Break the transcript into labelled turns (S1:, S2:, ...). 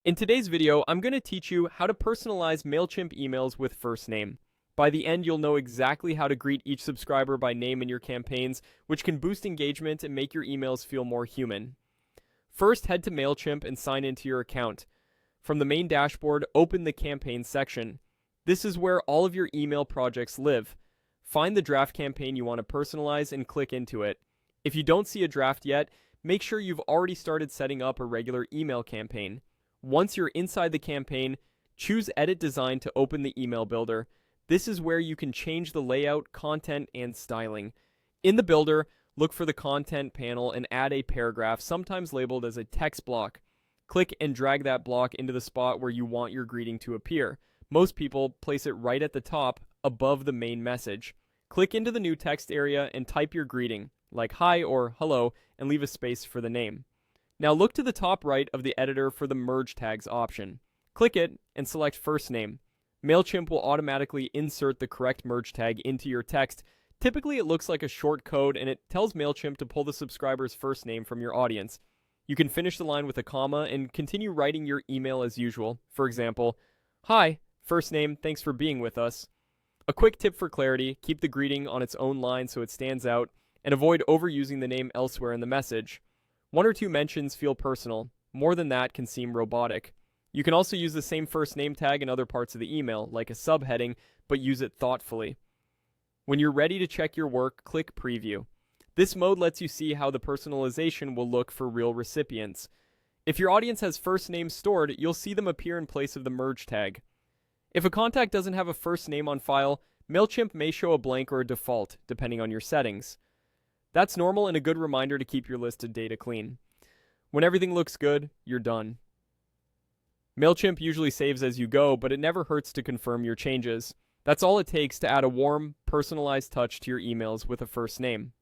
S1: In today's video, I'm going to teach you how to personalize Mailchimp emails with first name. By the end, you'll know exactly how to greet each subscriber by name in your campaigns, which can boost engagement and make your emails feel more human. First, head to Mailchimp and sign into your account. From the main dashboard, open the campaign section. This is where all of your email projects live. Find the draft campaign you want to personalize and click into it. If you don't see a draft yet, make sure you've already started setting up a regular email campaign. Once you're inside the campaign, choose Edit Design to open the email builder. This is where you can change the layout, content, and styling. In the builder, look for the content panel and add a paragraph, sometimes labeled as a text block. Click and drag that block into the spot where you want your greeting to appear. Most people place it right at the top, above the main message. Click into the new text area and type your greeting, like hi or hello, and leave a space for the name. Now look to the top right of the editor for the Merge Tags option. Click it and select First Name. Mailchimp will automatically insert the correct merge tag into your text. Typically it looks like a short code and it tells Mailchimp to pull the subscriber's first name from your audience. You can finish the line with a comma and continue writing your email as usual. For example, hi, first name, thanks for being with us. A quick tip for clarity, keep the greeting on its own line so it stands out, and avoid overusing the name elsewhere in the message. One or two mentions feel personal. More than that can seem robotic. You can also use the same first name tag in other parts of the email, like a subheading, but use it thoughtfully. When you're ready to check your work, click Preview. This mode lets you see how the personalization will look for real recipients. If your audience has first names stored, you'll see them appear in place of the merge tag. If a contact doesn't have a first name on file, Mailchimp may show a blank or a default, depending on your settings. That's normal and a good reminder to keep your list of data clean. When everything looks good, you're done. Mailchimp usually saves as you go, but it never hurts to confirm your changes. That's all it takes to add a warm, personalized touch to your emails with a first name.